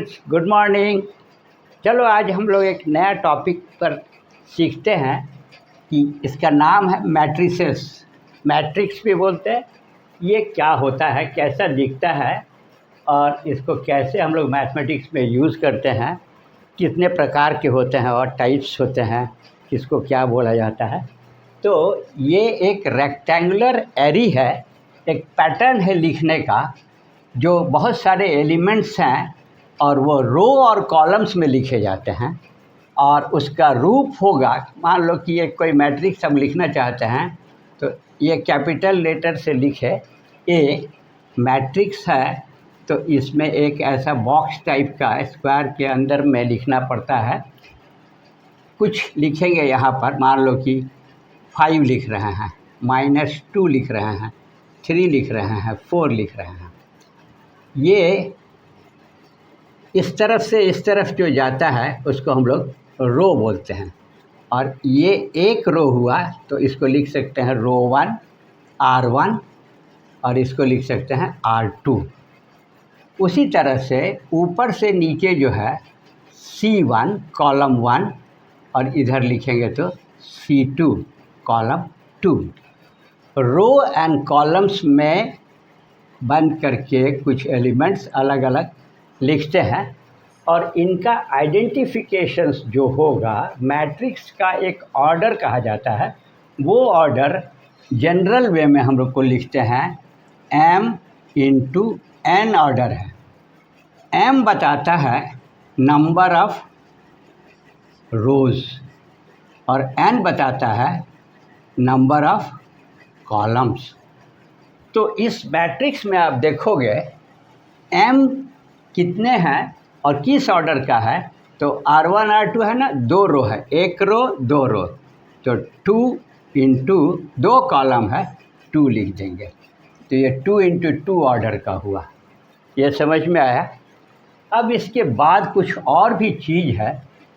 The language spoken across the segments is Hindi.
Students, good morning. चलो आज हम लोग एक नया टॉपिक पर सीखते हैं कि इसका नाम है मैट्रिसेस। मैट्रिक्स भी बोलते हैं। ये क्या होता है, कैसा दिखता है और इसको कैसे हम लोग मैथमेटिक्स में यूज़ करते हैं, कितने प्रकार के होते हैं और टाइप्स होते हैं, किसको क्या बोला जाता है। तो ये एक रेक्टेंगुलर एरी है, एक पैटर्न है लिखने का, जो बहुत सारे एलिमेंट्स हैं और वो रो और कॉलम्स में लिखे जाते हैं। और उसका रूप होगा, मान लो कि ये कोई मैट्रिक्स हम लिखना चाहते हैं तो ये कैपिटल लेटर से लिखे ए मैट्रिक्स है, तो इसमें एक ऐसा बॉक्स टाइप का स्क्वायर के अंदर में लिखना पड़ता है। कुछ लिखेंगे यहाँ पर, मान लो कि 5 लिख रहे हैं, -2 लिख रहे हैं, 3 लिख रहे हैं, 4 लिख रहे हैं। ये इस तरफ से इस तरफ जो जाता है उसको हम लोग रो बोलते हैं। और ये एक रो हुआ तो इसको लिख सकते हैं रो 1 R1 और इसको लिख सकते हैं R2। उसी तरह से ऊपर से नीचे जो है C1 कॉलम 1 और इधर लिखेंगे तो C2 column 2। Row and columns में बंद करके कुछ एलिमेंट्स अलग अलग लिखते हैं और इनका आइडेंटिफिकेशंस जो होगा, मैट्रिक्स का एक ऑर्डर कहा जाता है। वो ऑर्डर जनरल वे में हम लोग को लिखते हैं m इंटू n ऑर्डर है। m बताता है नंबर ऑफ रोज़ और n बताता है नंबर ऑफ कॉलम्स। तो इस मैट्रिक्स में आप देखोगे m कितने हैं और किस ऑर्डर का है। तो R1 R2 है ना, 2 रो है, एक रो 2 रो, तो 2 इंटू 2 कॉलम है, 2 लिख देंगे। तो ये 2 इंटू 2 ऑर्डर का हुआ। ये समझ में आया। अब इसके बाद कुछ और भी चीज़ है,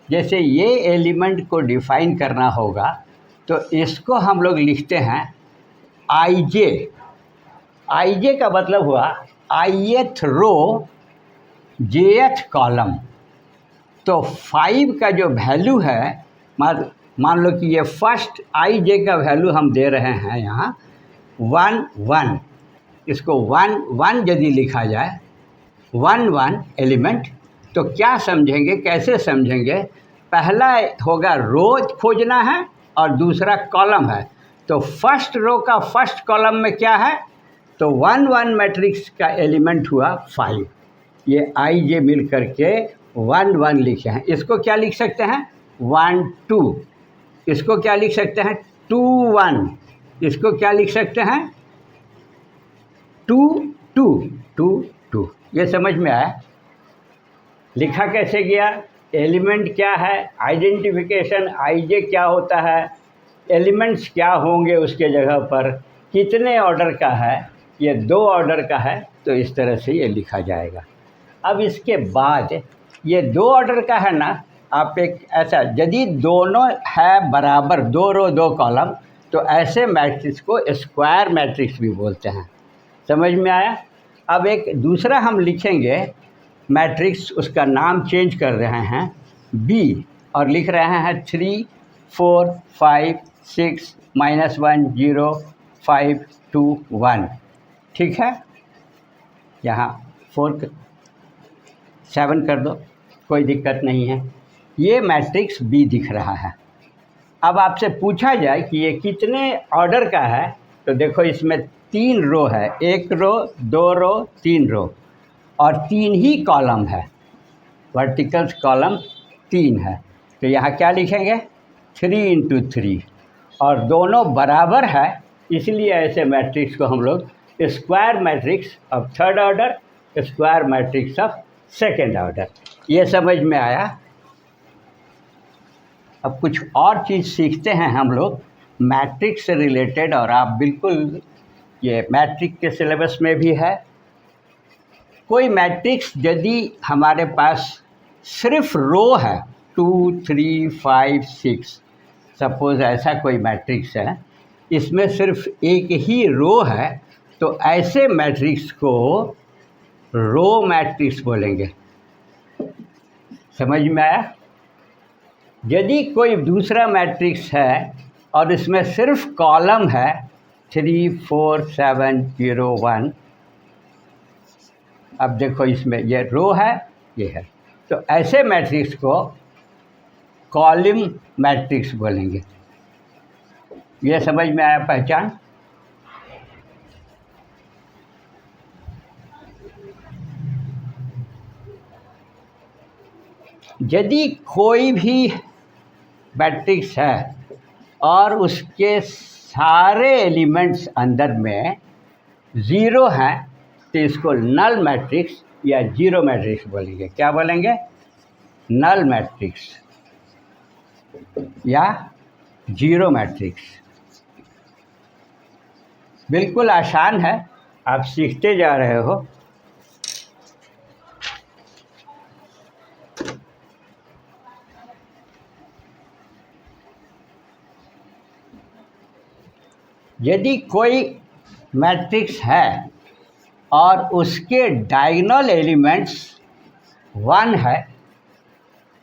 जैसे ये एलिमेंट को डिफाइन करना होगा तो इसको हम लोग लिखते हैं IJ। IJ का मतलब हुआ ith रो jth कॉलम। तो 5 का जो वैल्यू है, मान लो कि ये फर्स्ट IJ का वैल्यू हम दे रहे हैं यहाँ 1 1। इसको 1 1 यदि लिखा जाए 1 1 एलिमेंट, तो क्या समझेंगे, कैसे समझेंगे। पहला होगा रो खोजना है और दूसरा कॉलम है। तो फर्स्ट रो का फर्स्ट कॉलम में क्या है, तो 1 1 मैट्रिक्स का एलिमेंट हुआ 5। ये IJ मिल करके 1 1 लिखे हैं। इसको क्या लिख सकते हैं 1 2। इसको क्या लिख सकते हैं 2 1। इसको क्या लिख सकते हैं 2 2 2 2। ये समझ में आया। लिखा कैसे गया, एलिमेंट क्या है, आइडेंटिफिकेशन IJ क्या होता है, एलिमेंट्स क्या होंगे उसके जगह पर, कितने ऑर्डर का है, ये 2 ऑर्डर का है, तो इस तरह से ये लिखा जाएगा। अब इसके बाद ये 2 ऑर्डर का है ना, आप एक ऐसा, यदि दोनों है बराबर, 2 रो 2 कॉलम, तो ऐसे मैट्रिक्स को स्क्वायर मैट्रिक्स भी बोलते हैं। समझ में आया। अब एक दूसरा हम लिखेंगे मैट्रिक्स, उसका नाम चेंज कर रहे हैं B और लिख रहे हैं 3 4 5 6 -1 0 5 2 1। ठीक है, यहाँ 7 कर दो, कोई दिक्कत नहीं है। ये मैट्रिक्स B दिख रहा है। अब आपसे पूछा जाए कि ये कितने ऑर्डर का है, तो देखो इसमें 3 रो है, 1 रो 2 रो 3 रो और 3 ही कॉलम है, वर्टिकल कॉलम 3 है। तो यहाँ क्या लिखेंगे 3 इंटू 3 और दोनों बराबर है, इसलिए ऐसे मैट्रिक्स को हम लोग square matrix of 3rd order, square matrix of 2nd order. ये समझ में आया। अब कुछ और चीज़ सीखते हैं हम लोग मैट्रिक्स से रिलेटेड, और आप बिल्कुल, ये मैट्रिक के सिलेबस में भी है। कोई मैट्रिक्स यदि हमारे पास सिर्फ रो है 2 3 5 6, सपोज़ ऐसा कोई मैट्रिक्स है, इसमें सिर्फ एक ही रो है, तो ऐसे मैट्रिक्स को रो मैट्रिक्स बोलेंगे। समझ में आया? यदि कोई दूसरा मैट्रिक्स है और इसमें सिर्फ कॉलम है 3 4 7 0 1, अब देखो इसमें ये रो है, ये है, तो ऐसे मैट्रिक्स को कॉलम मैट्रिक्स बोलेंगे। ये समझ में आया पहचान? यदि कोई भी मैट्रिक्स है और उसके सारे एलिमेंट्स अंदर में ज़ीरो हैं तो इसको नल मैट्रिक्स या जीरो मैट्रिक्स बोलेंगे। क्या बोलेंगे? नल मैट्रिक्स या जीरो मैट्रिक्स। बिल्कुल आसान है, आप सीखते जा रहे हो। यदि कोई मैट्रिक्स है और उसके डायगोनल एलिमेंट्स 1 है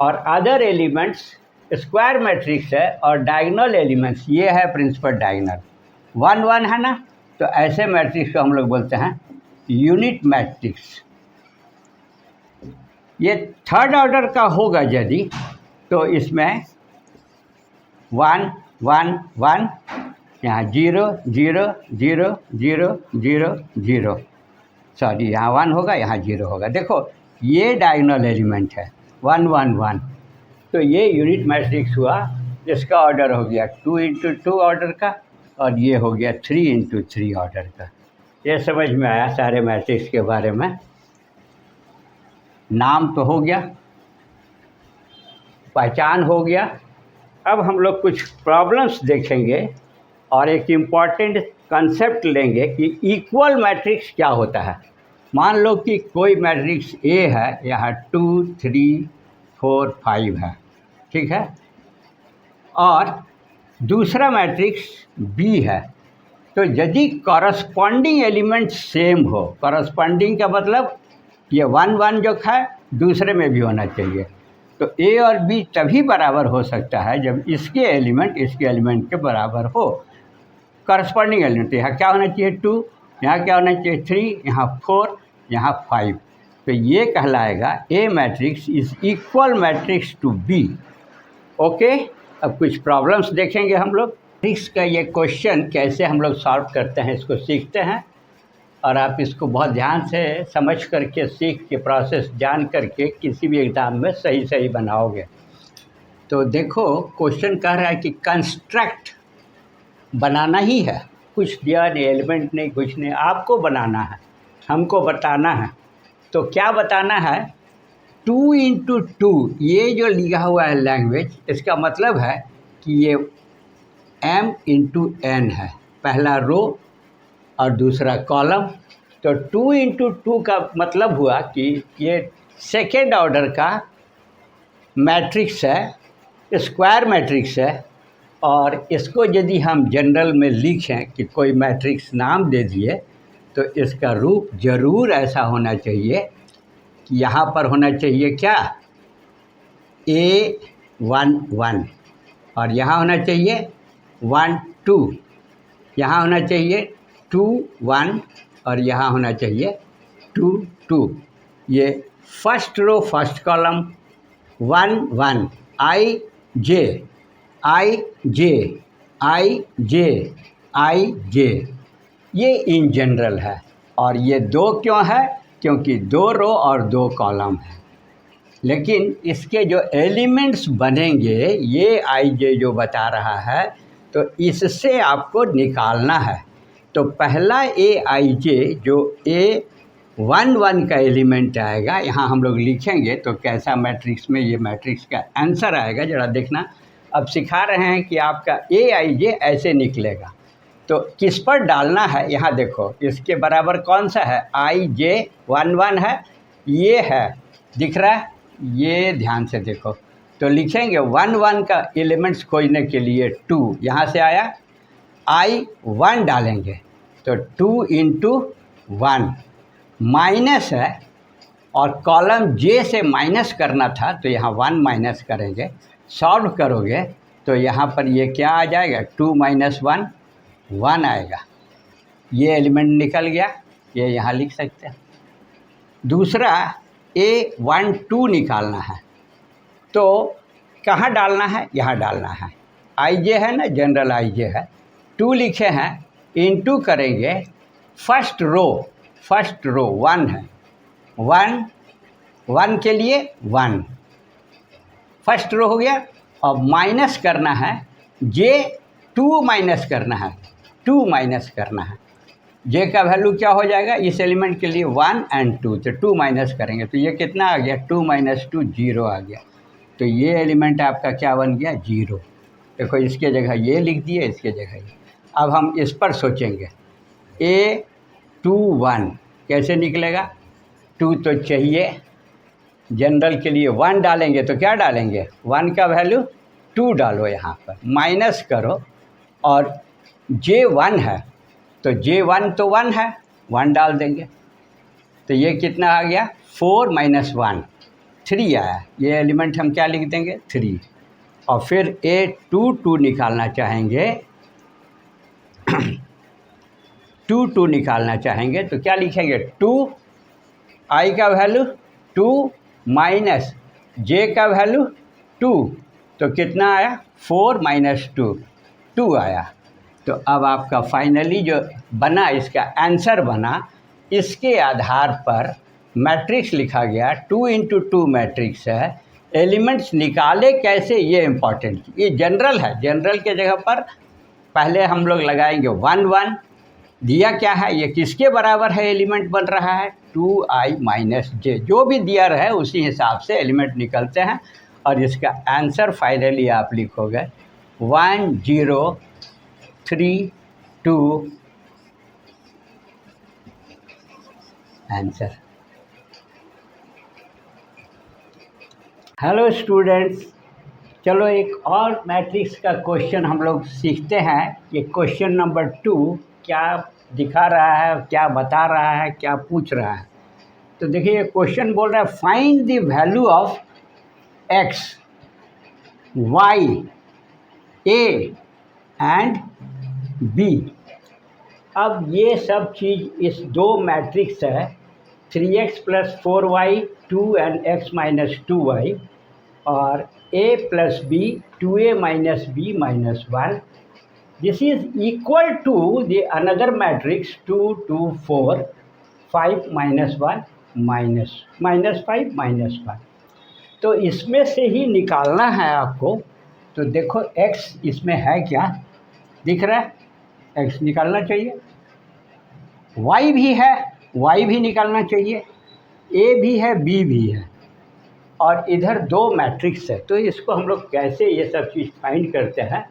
और अदर एलिमेंट्स स्क्वायर मैट्रिक्स है और डायगोनल एलिमेंट्स ये है प्रिंसिपल डायगोनल 1 1 है ना, तो ऐसे मैट्रिक्स को हम लोग बोलते हैं यूनिट मैट्रिक्स। ये थर्ड ऑर्डर का होगा यदि, तो इसमें 1 1 1, यहाँ 0 0 0 0 0 0, सॉरी यहाँ 1 होगा, यहाँ 0 होगा। देखो ये डायगोनल एलिमेंट है 1 1 1, तो ये यूनिट मैट्रिक्स हुआ। इसका ऑर्डर हो गया 2 × 2 ऑर्डर का और ये हो गया 3 × 3 ऑर्डर का। ये समझ में आया सारे मैट्रिक्स के बारे में। नाम तो हो गया, पहचान हो गया। अब हम लोग कुछ प्रॉब्लम्स देखेंगे और एक इम्पॉर्टेंट कंसेप्ट लेंगे कि इक्वल मैट्रिक्स क्या होता है। मान लो कि कोई मैट्रिक्स ए है, यहाँ 2 3 4 5 है, ठीक है, और दूसरा मैट्रिक्स बी है। तो यदि कॉरस्पॉन्डिंग एलिमेंट सेम हो, कॉरस्पॉन्डिंग का मतलब ये 1 1 जो है दूसरे में भी होना चाहिए, तो ए और बी तभी बराबर हो सकता है जब इसके एलिमेंट के बराबर हो। कॉरस्पॉन्डिंग एलिमेंट यहाँ क्या होना चाहिए 2, यहाँ क्या होना चाहिए 3, यहाँ 4, यहाँ 5, तो ये कहलाएगा A matrix is equal matrix to B. Okay, अब कुछ प्रॉब्लम्स देखेंगे हम लोग। मैट्रिक्स का ये क्वेश्चन कैसे हम लोग सॉल्व करते हैं इसको सीखते हैं, और आप इसको बहुत ध्यान से समझ करके सीख के प्रोसेस जान करके किसी भी एग्ज़ाम में सही बनाओगे। तो देखो क्वेश्चन कह रहा है कि कंस्ट्रक्ट बनाना ही है, कुछ दिया नहीं, एलिमेंट नहीं, कुछ नहीं, आपको बनाना है, हमको बताना है। तो क्या बताना है? 2 × 2, ये जो लिखा हुआ है लैंग्वेज, इसका मतलब है कि ये m × n है, पहला रो और दूसरा कॉलम। तो 2 × 2 का मतलब हुआ कि ये सेकेंड ऑर्डर का मैट्रिक्स है, स्क्वायर मैट्रिक्स है। और इसको यदि हम जनरल में लिखें कि कोई मैट्रिक्स नाम दे दिए, तो इसका रूप ज़रूर ऐसा होना चाहिए कि यहाँ पर होना चाहिए क्या, A1 1, और यहाँ होना चाहिए 1 2, यहाँ होना चाहिए 2 1, और यहाँ होना चाहिए 2 2। ये first row first column 1 1 I J I J I J I J, ये इन जनरल है। और ये 2 क्यों है? क्योंकि 2 रो और 2 कॉलम है। लेकिन इसके जो एलिमेंट्स बनेंगे, ये आई जे जो बता रहा है, तो इससे आपको निकालना है। तो पहला ए आई जे जो A1 1 का एलिमेंट आएगा, यहाँ हम लोग लिखेंगे तो कैसा मैट्रिक्स में ये मैट्रिक्स का आंसर आएगा, ज़रा देखना। अब सिखा रहे हैं कि आपका ए आई जे ऐसे निकलेगा, तो किस पर डालना है, यहाँ देखो इसके बराबर कौन सा है, IJ1 1 है, ये है, दिख रहा है, ये ध्यान से देखो। तो लिखेंगे 1 1 का एलिमेंट्स खोजने के लिए 2, यहाँ से आया, I1 डालेंगे तो 2 × 1 माइनस है और कॉलम जे से माइनस करना था तो यहाँ 1 माइनस करेंगे, सॉल्व करोगे तो यहाँ पर ये क्या आ जाएगा, 2 माइनस 1 1 आएगा। ये एलिमेंट निकल गया, ये यहाँ लिख सकते हैं। दूसरा A12 निकालना है तो कहाँ डालना है, यहाँ डालना है। आई जे है ना, जनरल आई जे है, 2 लिखे हैं, इनटू करेंगे फर्स्ट रो 1 है, 1 के लिए 1 फर्स्ट रो हो गया। और माइनस करना है जे 2 माइनस करना है, 2 माइनस करना है। जे का वैल्यू क्या हो जाएगा इस एलिमेंट के लिए 1 और 2, तो 2 माइनस करेंगे तो ये कितना आ गया, 2 माइनस 2 0 आ गया। तो ये एलिमेंट आपका क्या बन गया, 0। देखो इसके जगह ये लिख दिए, इसके जगह ये। अब हम इस पर सोचेंगे, A21 कैसे निकलेगा, 2 तो चाहिए, जनरल के लिए 1 डालेंगे तो क्या डालेंगे, 1 का वैल्यू 2 डालो यहाँ पर, माइनस करो और J1 है तो J1 तो 1 है, 1 डाल देंगे तो ये कितना आ गया, 4 माइनस 1 3 आया। ये एलिमेंट हम क्या लिख देंगे, 3। और फिर A22 निकालना चाहेंगे 2 निकालना चाहेंगे तो क्या लिखेंगे, 2 आई का वैल्यू 2 माइनस जे का वैल्यू 2 तो कितना आया, 4 माइनस 2 आया। तो अब आपका फाइनली जो बना, इसका आंसर बना, इसके आधार पर मैट्रिक्स लिखा गया, 2 इंटू 2 मैट्रिक्स है। एलिमेंट्स निकाले कैसे ये इम्पॉर्टेंट, ये जनरल है, जनरल के जगह पर पहले हम लोग लगाएंगे 1 1, दिया क्या है, ये किसके बराबर है एलिमेंट बन रहा है, 2i माइनस जे, जो भी दिया रहे उसी हिसाब से एलिमेंट निकलते हैं। और इसका आंसर फाइनली आप लिखोगे 1032 आंसर। हेलो स्टूडेंट्स, चलो एक और मैट्रिक्स का क्वेश्चन हम लोग सीखते हैं। ये क्वेश्चन नंबर 2 क्या दिखा रहा है, क्या बता रहा है, क्या पूछ रहा है। तो देखिए क्वेश्चन बोल रहा है find the value of x, y, a and b। अब ये सब चीज़ इस 2 मैट्रिक्स है, 3x plus 4y 2 and x minus 2y और a plus b 2a minus b minus 1। This is equal to the another matrix 2 2 4 5 minus 1 minus 5 minus 1। तो इसमें से ही निकालना है आपको। तो देखो x इसमें है क्या, दिख रहा है, x निकालना चाहिए, y भी है, y भी निकालना चाहिए, a भी है, b भी है, और इधर 2 मैट्रिक्स है। तो इसको हम लोग कैसे ये सब चीज़ फाइंड करते हैं,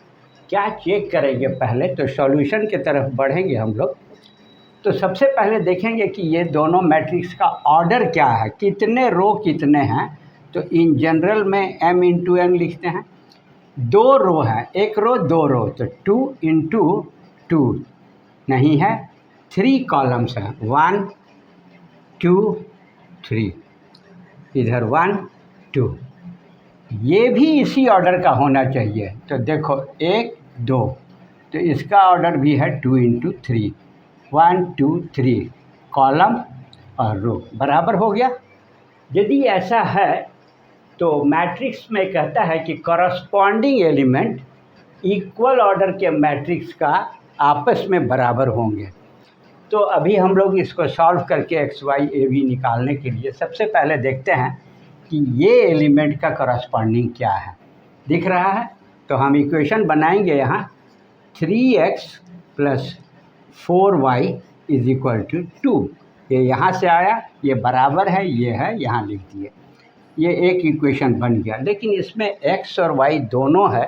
क्या चेक करेंगे, पहले तो सॉल्यूशन की तरफ बढ़ेंगे हम लोग। तो सबसे पहले देखेंगे कि ये दोनों मैट्रिक्स का ऑर्डर क्या है, कितने रो कितने हैं। तो इन जनरल में m इंटू n लिखते हैं, 2 रो है, 1 रो 2 रो, तो 2 इंटू 2 नहीं है, 3 कॉलम्स हैं, 1 2 3, इधर 1 2, ये भी इसी ऑर्डर का होना चाहिए। तो देखो 1 2, तो इसका ऑर्डर भी है 2 इंटू 3, 1 2 3 कॉलम और रो बराबर हो गया। यदि ऐसा है तो मैट्रिक्स में कहता है कि कॉरस्पॉन्डिंग एलिमेंट इक्वल ऑर्डर के मैट्रिक्स का आपस में बराबर होंगे। तो अभी हम लोग इसको सॉल्व करके x y a b निकालने के लिए सबसे पहले देखते हैं कि ये एलिमेंट का कॉरस्पॉन्डिंग क्या है, दिख रहा है। तो हम इक्वेशन बनाएंगे यहाँ 3x plus 4y is equal to 2। ये यहाँ से आया, ये बराबर है, ये है, यहाँ लिख दिए, ये एक इक्वेशन बन गया। लेकिन इसमें x और y दोनों है,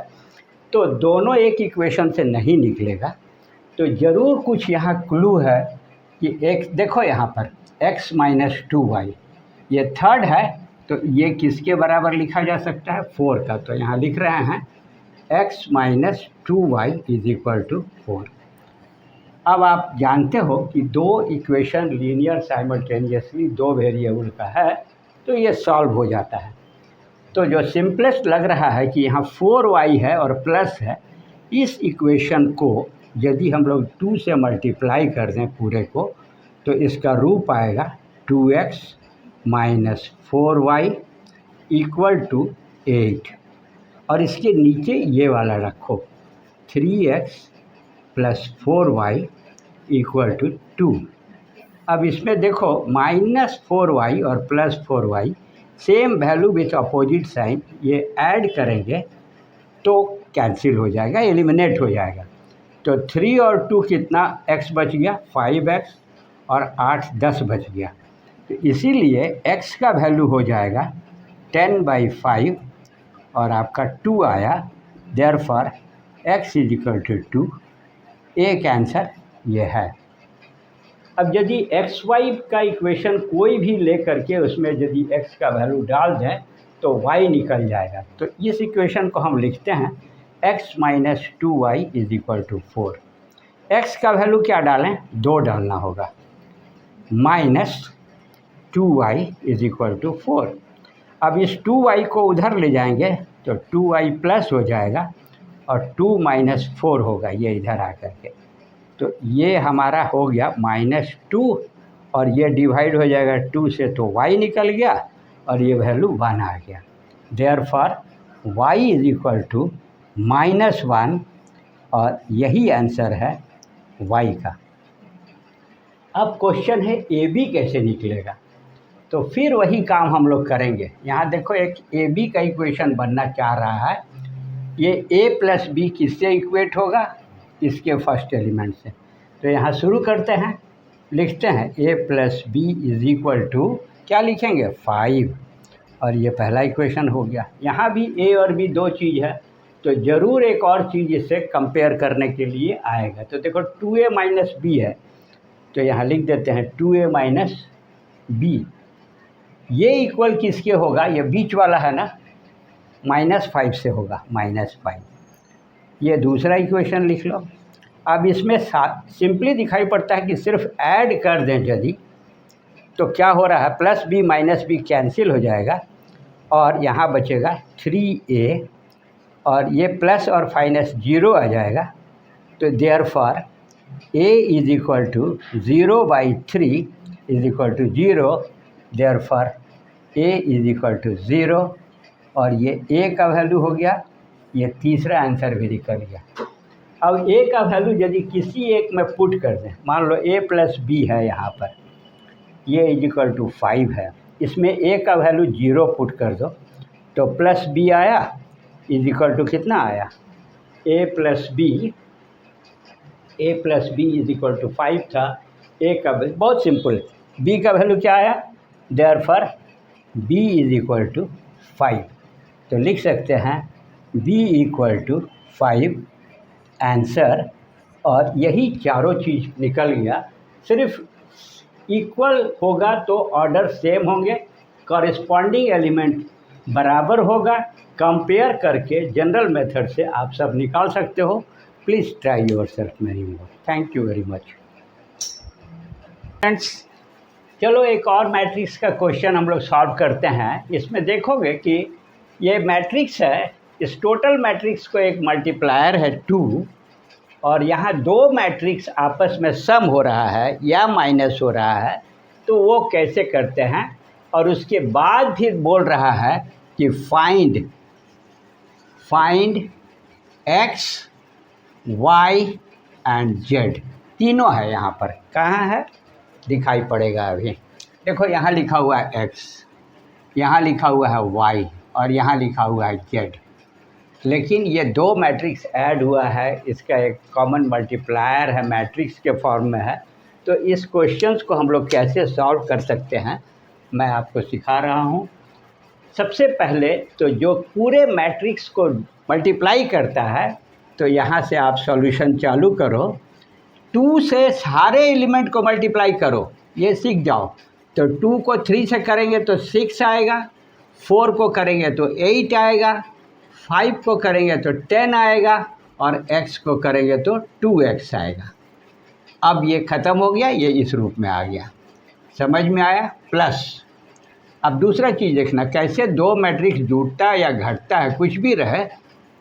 तो दोनों एक इक्वेशन से नहीं निकलेगा। तो ज़रूर कुछ यहाँ क्लू है कि x, देखो यहाँ पर x माइनस 2y, ये थर्ड है, तो ये किसके बराबर लिखा जा सकता है, 4 का। तो यहाँ लिख रहे हैं x minus 2y is equal to 4। अब आप जानते हो कि दो इक्वेशन लीनियर साइमल्टेनियसली दो वेरिएबल का है तो ये सॉल्व हो जाता है। तो जो सिंपलेस्ट लग रहा है कि यहाँ 4y है और प्लस है, इस इक्वेशन को यदि हम लोग 2 से मल्टीप्लाई कर दें पूरे को तो इसका रूप आएगा 2x minus 4y equal to 8। और इसके नीचे ये वाला रखो 3x plus 4y equal to 2। अब इसमें देखो -4y और +4y same value with opposite sign, ये ऐड करेंगे तो कैंसिल हो जाएगा, एलिमिनेट हो जाएगा। तो 3 और 2 कितना x बच गया 5x और 8 10 बच गया। तो इसीलिए x का वैल्यू हो जाएगा 10/5 और आपका 2 आया। Therefore x = 2। एक आंसर ये है। अब यदि एक्स वाई का इक्वेशन कोई भी ले करके उसमें यदि x का वैल्यू डाल दें तो y निकल जाएगा। तो इस इक्वेशन को हम लिखते हैं x माइनस 2y = 4। x का वैल्यू क्या डालें, 2 डालना होगा, माइनस 2y = 4। अब इस 2y को उधर ले जाएंगे तो 2y प्लस हो जाएगा और 2 - 4 होगा ये इधर आकर के। तो ये हमारा हो गया -2 और ये डिवाइड हो जाएगा 2 से तो y निकल गया और ये वैल्यू 1 आ गया। देयरफॉर y = -1 और यही आंसर है y का। अब क्वेश्चन है AB कैसे निकलेगा, तो फिर वही काम हम लोग करेंगे। यहाँ देखो एक AB का इक्वेशन बनना चाह रहा है। ये a + b किससे इक्वेट होगा, इसके फर्स्ट एलिमेंट से। तो यहाँ शुरू करते हैं, लिखते हैं a + b = क्या लिखेंगे 5 और ये पहला इक्वेशन हो गया। यहाँ भी a और b दो चीज़ है तो ज़रूर एक और चीज़ इससे कंपेयर करने के लिए आएगा। तो देखो 2a - b है तो यहाँ लिख देते हैं 2a - b। ये इक्वल किसके होगा, ये बीच वाला है ना, -5 से होगा, -5। ये दूसरा इक्वेशन लिख लो। अब इसमें सिंपली दिखाई पड़ता है कि सिर्फ ऐड कर दें यदि तो क्या हो रहा है, +b - b कैंसिल हो जाएगा और यहाँ बचेगा 3a और ये प्लस और माइनस 0 आ जाएगा। तो देयरफॉर a = 0/3 = 0। देयरफॉर a = 0 और ये a का वैल्यू हो गया, ये तीसरा आंसर भी निकल गया। अब a का वैल्यू यदि किसी एक में पुट कर दें, मान लो a + b है यहाँ पर, ये = 5 है, इसमें a का वैल्यू 0 पुट कर दो तो +b आया = कितना आया, a + b = 5 था। a का वैल्यू बहुत सिंपल, b का वैल्यू क्या आया, देयरफॉर b = 5। तो लिख सकते हैं b = 5 आंसर। और यही चारों चीज़ निकल गया। सिर्फ इक्वल होगा तो ऑर्डर सेम होंगे, कॉरेस्पॉन्डिंग एलिमेंट बराबर होगा। कंपेयर करके जनरल मेथड से आप सब निकाल सकते हो। प्लीज़ ट्राई योरसेल्फ मेरी मोर। Thank you very much friends. चलो एक और मैट्रिक्स का क्वेश्चन हम लोग सॉल्व करते हैं। इसमें देखोगे कि ये मैट्रिक्स है, इस टोटल मैट्रिक्स को एक मल्टीप्लायर है 2 और यहाँ दो मैट्रिक्स आपस में सम हो रहा है या माइनस हो रहा है, तो वो कैसे करते हैं। और उसके बाद फिर बोल रहा है कि find x, y and z, तीनों है यहाँ पर। कहाँ है दिखाई पड़ेगा अभी, देखो यहाँ लिखा हुआ है x, यहाँ लिखा हुआ है y और यहाँ लिखा हुआ है z। लेकिन ये दो मैट्रिक्स ऐड हुआ है, इसका एक कॉमन मल्टीप्लायर है, मैट्रिक्स के फॉर्म में है। तो इस क्वेश्चंस को हम लोग कैसे सॉल्व कर सकते हैं मैं आपको सिखा रहा हूँ। सबसे पहले तो जो पूरे मैट्रिक्स को मल्टीप्लाई करता है, तो यहाँ से आप सॉल्यूशन चालू करो। 2 से सारे एलिमेंट को मल्टीप्लाई करो, ये सीख जाओ। तो 2 को 3 से करेंगे तो 6 आएगा, 4 को करेंगे तो 8 आएगा, 5 को करेंगे तो 10 आएगा और x को करेंगे तो 2x आएगा। अब ये ख़त्म हो गया, ये इस रूप में आ गया, समझ में आया। प्लस अब दूसरा चीज़ देखना, कैसे दो मैट्रिक्स जुड़ता है या घटता है, कुछ भी रहे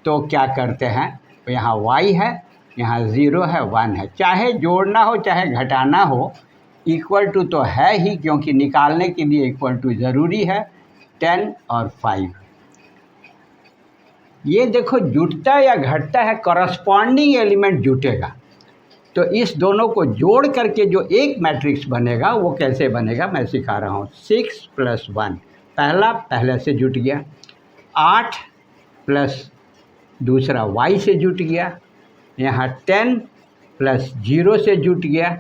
तो क्या करते हैं, तो यहाँ y है, यहाँ 0 है, 1 है, चाहे जोड़ना हो चाहे घटाना हो, इक्वल टू तो है ही, क्योंकि निकालने के लिए इक्वल टू ज़रूरी है। 10 और 5 ये देखो जुटता या घटता है, करस्पॉन्डिंग एलिमेंट जुटेगा। तो इस दोनों को जोड़ करके जो एक मैट्रिक्स बनेगा वो कैसे बनेगा मैं सिखा रहा हूँ। 6 + 1 पहला पहले से जुट गया, 8 प्लस दूसरा y से जुट गया, यहाँ 10 + 0 से जुट गया,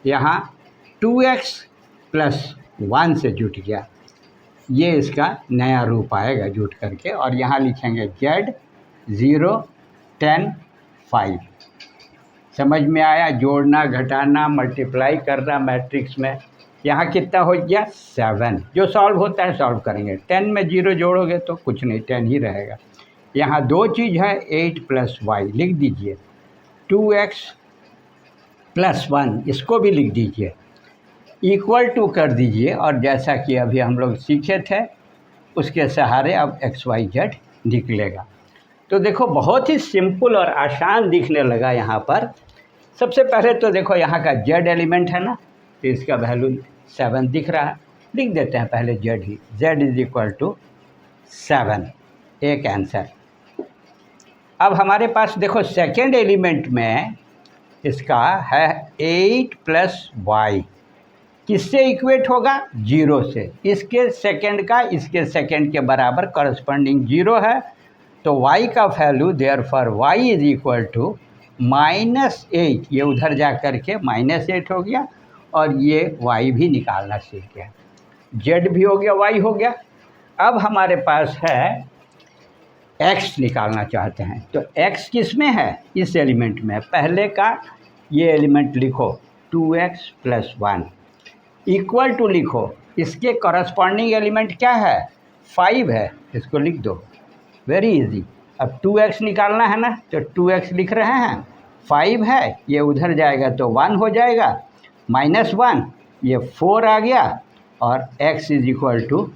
यहाँ 2x + 1 से जुट गया। ये इसका नया रूप आएगा जुट करके, और यहाँ लिखेंगे z 0 10 5। समझ में आया, जोड़ना घटाना मल्टीप्लाई करना मैट्रिक्स में। यहाँ कितना हो गया 7, जो सॉल्व होता है सॉल्व करेंगे। 10 में 0 जोड़ोगे तो कुछ नहीं, 10 ही रहेगा। यहाँ दो चीज़ है, 8 + y लिख दीजिए, 2x + 1 इसको भी लिख दीजिए, इक्वल टू कर दीजिए, और जैसा कि अभी हम लोग सीखे थे उसके सहारे अब XYZ निकलेगा। तो देखो बहुत ही सिंपल और आसान दिखने लगा यहाँ पर। सबसे पहले तो देखो यहाँ का Z एलिमेंट है ना, तो इसका वैल्यू 7 दिख रहा है, लिख देते हैं पहले Z ही, Z = 7, एक आंसर। अब हमारे पास देखो सेकेंड एलिमेंट में इसका है 8 + y, किससे इक्वेट होगा 0 से, इसके सेकंड का इसके सेकंड के बराबर करस्पॉन्डिंग 0 है, तो y का वैल्यू देयरफॉर y = -8, ये उधर जा कर के -8 हो गया, और ये y भी निकालना सीख गया, z भी हो गया, y हो गया। अब हमारे पास है x निकालना चाहते हैं, तो x किस में है, इस एलिमेंट में। पहले का ये एलिमेंट लिखो 2x + 1 इक्वल टू लिखो, इसके करस्पॉन्डिंग एलिमेंट क्या है 5 है, इसको लिख दो, वेरी इजी। अब 2x निकालना है ना, तो 2x लिख रहे हैं, 5 है, ये उधर जाएगा तो 1 हो जाएगा, -1 ये 4 आ गया, और x =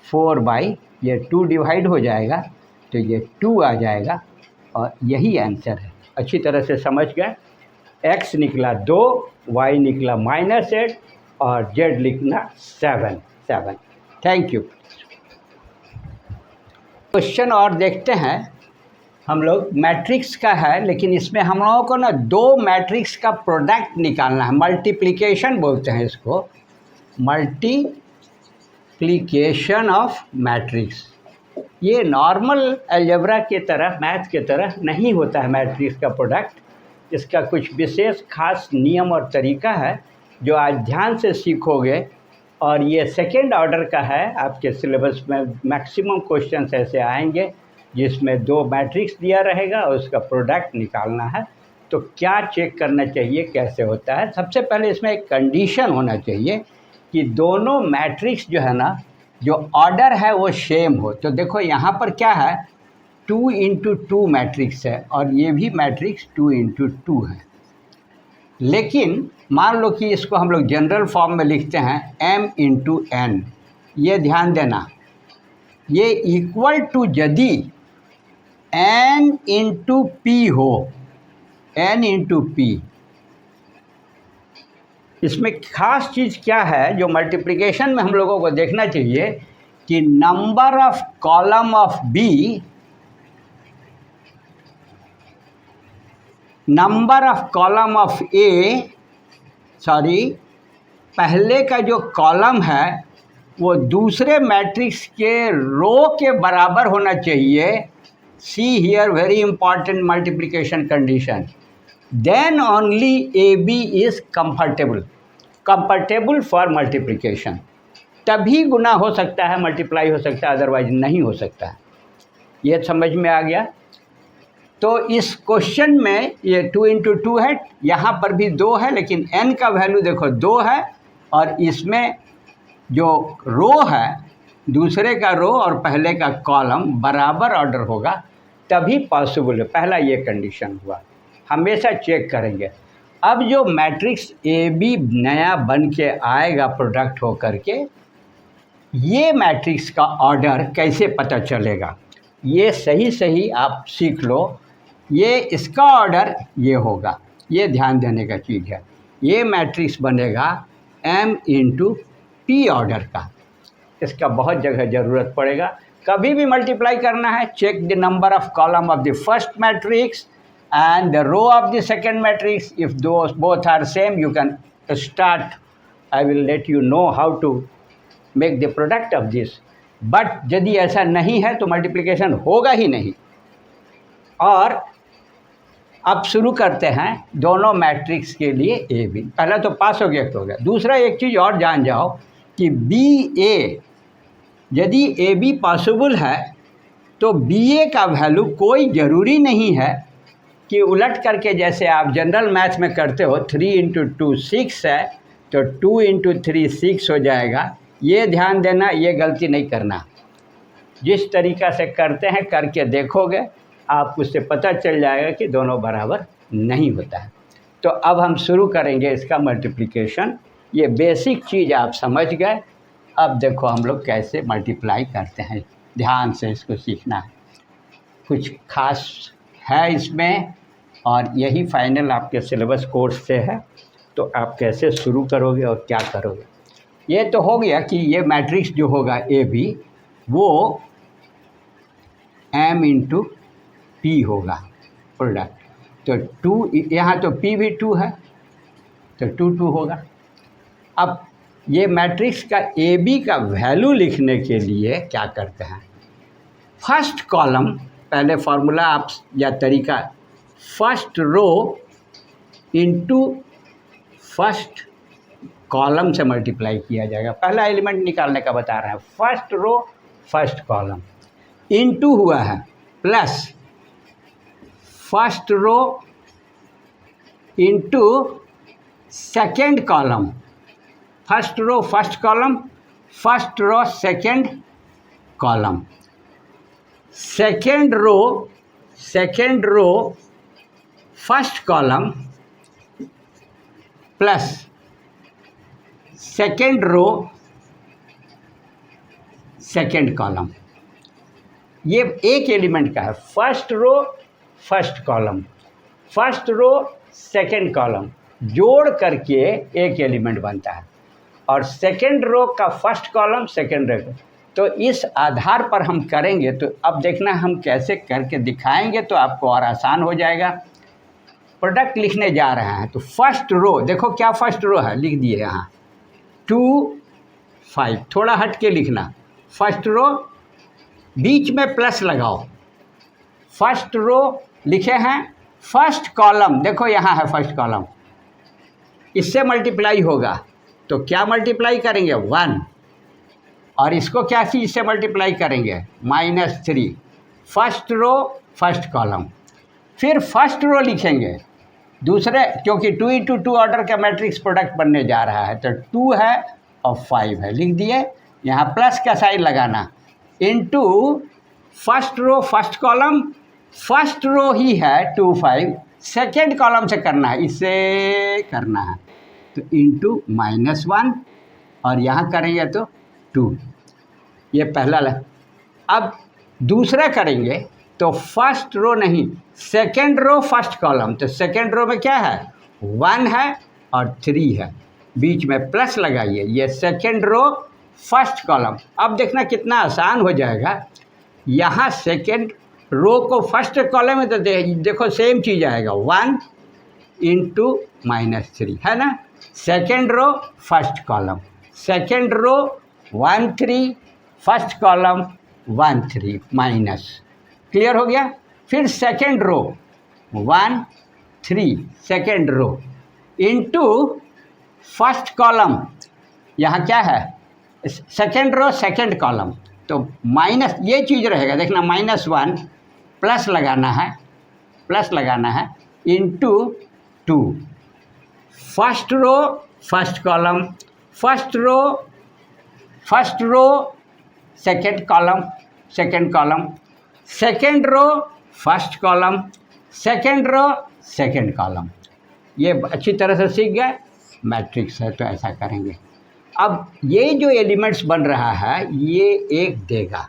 4/, ये 2 डिवाइड हो जाएगा तो ये 2 आ जाएगा, और यही आंसर है। अच्छी तरह से समझ गए, x निकला 2, y निकला -8, और z लिखना 7। Thank you. क्वेश्चन और देखते हैं हम लोग, मैट्रिक्स का है, लेकिन इसमें हम लोगों को ना दो मैट्रिक्स का प्रोडक्ट निकालना है, मल्टीप्लिकेशन बोलते हैं इसको, मल्टीप्लिकेशन ऑफ मैट्रिक्स। ये नॉर्मल अलजेब्रा के तरह, मैथ के तरह नहीं होता है मैट्रिक्स का प्रोडक्ट, इसका कुछ विशेष खास नियम और तरीका है जो आज ध्यान से सीखोगे, और ये सेकेंड ऑर्डर का है। आपके सिलेबस में मैक्सिमम क्वेश्चंस ऐसे आएंगे जिसमें दो मैट्रिक्स दिया रहेगा और उसका प्रोडक्ट निकालना है। तो क्या चेक करना चाहिए, कैसे होता है, सबसे पहले इसमें एक कंडीशन होना चाहिए कि दोनों मैट्रिक्स जो है ना, जो ऑर्डर है वो सेम हो। तो देखो यहाँ पर क्या है, 2 × 2 मैट्रिक्स है, और ये भी मैट्रिक्स 2 × 2 है। लेकिन मान लो कि इसको हम लोग जनरल फॉर्म में लिखते हैं m × n, ये ध्यान देना, ये इक्वल टू यदि n × p हो, n × p। इसमें खास चीज़ क्या है जो मल्टीप्लिकेशन में हम लोगों को देखना चाहिए कि number of column of b, number of column of a, पहले का जो कॉलम है वो दूसरे मैट्रिक्स के रो के बराबर होना चाहिए। See here very important multiplication condition, then only AB is comfortable for multiplication, तभी गुना हो सकता है, मल्टीप्लाई हो सकता है, अदरवाइज नहीं हो सकता है। ये समझ में आ गया। तो इस क्वेश्चन में ये 2 × 2 है, यहाँ पर भी 2 है, लेकिन n का वैल्यू देखो 2 है, और इसमें जो रो है, दूसरे का रो और पहले का कॉलम बराबर ऑर्डर होगा, तभी पॉसिबल है। पहला ये कंडीशन हुआ, हमेशा चेक करेंगे। अब जो मैट्रिक्स ए बी नया बन के आएगा प्रोडक्ट हो करके, ये मैट्रिक्स का ऑर्डर कैसे पता चलेगा, ये सही आप सीख लो। ये इसका ऑर्डर ये होगा, ये ध्यान देने का चीज़ है। ये मैट्रिक्स बनेगा m इंटू पी ऑर्डर का। इसका बहुत जगह ज़रूरत पड़ेगा। कभी भी मल्टीप्लाई करना है, check the number of column of the first matrix and the row of the second matrix. If those both are same, you can start. I will let you know how to make the product of this. But यदि ऐसा नहीं है तो मल्टीप्लिकेशन होगा ही नहीं। और अब शुरू करते हैं दोनों मैट्रिक्स के लिए ए बी। पहला तो पास हो गया। दूसरा एक चीज़ और जान जाओ कि बी ए, यदि ए बी पॉसिबल है तो बी ए का वैल्यू कोई ज़रूरी नहीं है कि उलट करके जैसे आप जनरल मैथ में करते हो 3 इंटू 2 6 है तो 2 इंटू 3 6 हो जाएगा। ये ध्यान देना, ये गलती नहीं करना। जिस तरीक़ा से करते हैं करके देखोगे, आप उससे पता चल जाएगा कि दोनों बराबर नहीं होता है। तो अब हम शुरू करेंगे इसका मल्टीप्लिकेशन। ये बेसिक चीज़ आप समझ गए। अब देखो हम लोग कैसे मल्टीप्लाई करते हैं, ध्यान से इसको सीखना है। कुछ खास है इसमें और यही फाइनल आपके सिलेबस कोर्स से है। तो आप कैसे शुरू करोगे और क्या करोगे। ये तो हो गया कि ये मैट्रिक्स जो होगा ए बी वो m इंटू पी होगा प्रोडक्ट। तो 2 यहाँ तो p भी 2 है तो 2 2 होगा। अब ये मैट्रिक्स का ए बी का वैल्यू लिखने के लिए क्या करते हैं, फर्स्ट कॉलम, पहले फार्मूला आप या तरीका, first row into first column से मल्टीप्लाई किया जाएगा। पहला एलिमेंट निकालने का बता रहे हैं, first row first column into हुआ है plus first row into second column, first row first column, first row second column, second row first column plus second row second column. ये एक एलिमेंट का है, first row first column, first row second column जोड़ करके एक एलिमेंट बनता है। और सेकेंड रो का फर्स्ट कॉलम सेकेंड रो। तो इस आधार पर हम करेंगे। तो अब देखना हम कैसे करके दिखाएंगे तो आपको और आसान हो जाएगा। प्रोडक्ट लिखने जा रहे हैं तो फर्स्ट रो, देखो क्या फर्स्ट रो है, लिख दिए यहाँ 2 5। थोड़ा हट के लिखना, फर्स्ट रो बीच में प्लस लगाओ, फर्स्ट रो लिखे हैं, फर्स्ट कॉलम देखो यहाँ है फर्स्ट कॉलम, इससे मल्टीप्लाई होगा तो क्या मल्टीप्लाई करेंगे 1, और इसको क्या चीज़ से मल्टीप्लाई करेंगे -3। फर्स्ट रो फर्स्ट कॉलम, फिर फर्स्ट रो लिखेंगे दूसरे, क्योंकि 2 इंटू 2 ऑर्डर का मैट्रिक्स प्रोडक्ट बनने जा रहा है तो 2 है और 5 है, लिख दिए। यहाँ प्लस का साइन लगाना, into first row first column, first row ही है 2 5, सेकेंड कॉलम से करना है, इससे करना है तो इंटू -1 और यहाँ करेंगे तो 2। ये पहला अब दूसरा करेंगे तो फर्स्ट रो नहीं, सेकेंड रो फर्स्ट कॉलम। तो सेकेंड रो में क्या है 1 है और 3 है, बीच में प्लस लगाइए, ये सेकेंड रो फर्स्ट कॉलम। अब देखना कितना आसान हो जाएगा। यहाँ सेकेंड रो को फर्स्ट कॉलम में तो देखो सेम चीज़ आएगा 1 इंटू -3 है ना। Second row first column, second row 1 3, first column 1 3 minus, clear हो गया। फिर second row 1 3 second row into first column, यहाँ क्या है सेकेंड रो सेकेंड कॉलम, तो माइनस ये चीज़ रहेगा, देखना -1 प्लस लगाना है, प्लस लगाना है into 2, first row first column, first row second column, second column, second row first column, second row second column, ये अच्छी तरह से सीख गए, मैट्रिक्स है तो ऐसा करेंगे। अब ये जो एलिमेंट्स बन रहा है ये एक देगा,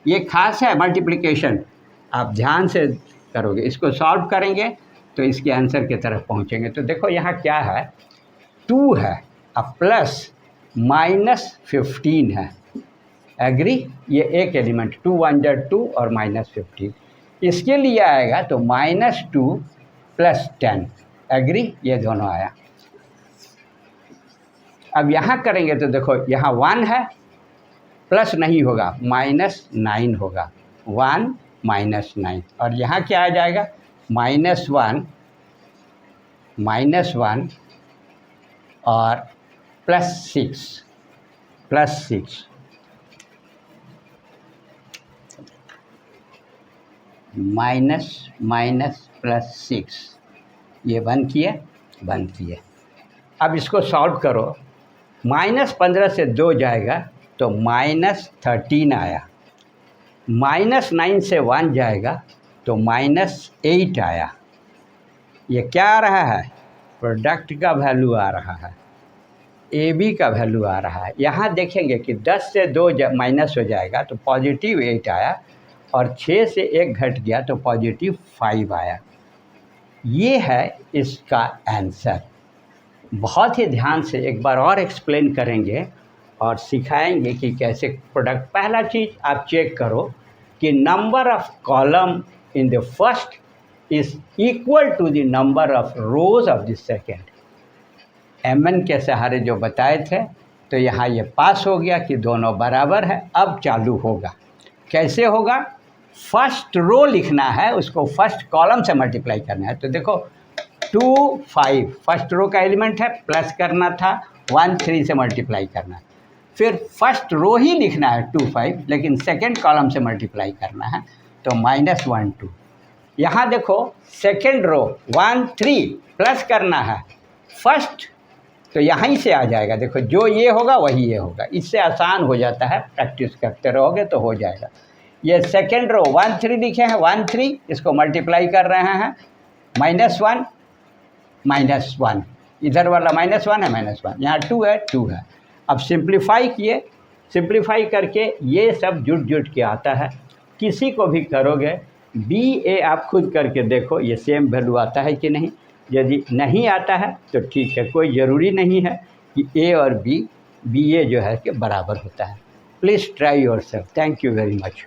ये खास है मल्टीप्लिकेशन, आप ध्यान से करोगे, इसको सॉल्व करेंगे तो इसके आंसर की तरफ पहुंचेंगे। तो देखो यहाँ क्या है, 2 है, अब प्लस -15 है, एग्री, ये एक एलिमेंट 2 1 जा 2 और -15, इसके लिए आएगा तो -2 + 10, एग्री, ये दोनों आया। अब यहाँ करेंगे तो देखो यहाँ 1 है, प्लस नहीं होगा, -9 होगा, 1 -9, और यहाँ क्या आ जाएगा, -1 और +6 -6, ये बंद किए। अब इसको सॉल्व करो, -15 से 2 जाएगा तो -13 आया, -9 से 1 जाएगा तो -8 आया। ये क्या आ रहा है, प्रोडक्ट का वैल्यू आ रहा है, AB का वैल्यू आ रहा है। यहाँ देखेंगे कि 10 से 2 माइनस हो जाएगा तो +8 आया, और 6 से 1 घट गया तो +5 आया। ये है इसका आंसर। बहुत ही ध्यान से एक बार और एक्सप्लेन करेंगे और सिखाएंगे कि कैसे प्रोडक्ट। पहला चीज़ आप चेक करो कि number of column in the first is equal to the number of rows of the second. MN के सहारे जो बताए थे, तो यहाँ ये पास हो गया कि दोनों बराबर है। अब चालू होगा, कैसे होगा, फर्स्ट रो लिखना है, उसको फर्स्ट कॉलम से मल्टीप्लाई करना है। तो देखो 2 5 फर्स्ट रो का एलिमेंट है, प्लस करना था, 1 3 से मल्टीप्लाई करना है। फिर फर्स्ट रो ही लिखना है 2 5, लेकिन सेकेंड कॉलम से मल्टीप्लाई करना है, तो -1 2। यहाँ देखो सेकेंड रो 1 3 प्लस करना है फर्स्ट, तो यहीं से आ जाएगा। देखो जो ये होगा वही ये होगा, इससे आसान हो जाता है, प्रैक्टिस करते रहोगे तो हो जाएगा। ये सेकेंड रो 1 3 लिखे हैं, 1 3 इसको मल्टीप्लाई कर रहे हैं, -1 इधर वाला -1 है, -1 यहाँ 2 है, 2 है। अब सिंप्लीफाई किए, सिंप्लीफाई करके ये सब जुट के आता है। किसी को भी करोगे BA आप खुद करके देखो ये सेम वैल्यू आता है कि नहीं। यदि नहीं आता है तो ठीक है, कोई ज़रूरी नहीं है कि A और BA जो है कि बराबर होता है। Please try yourself. Thank you very much.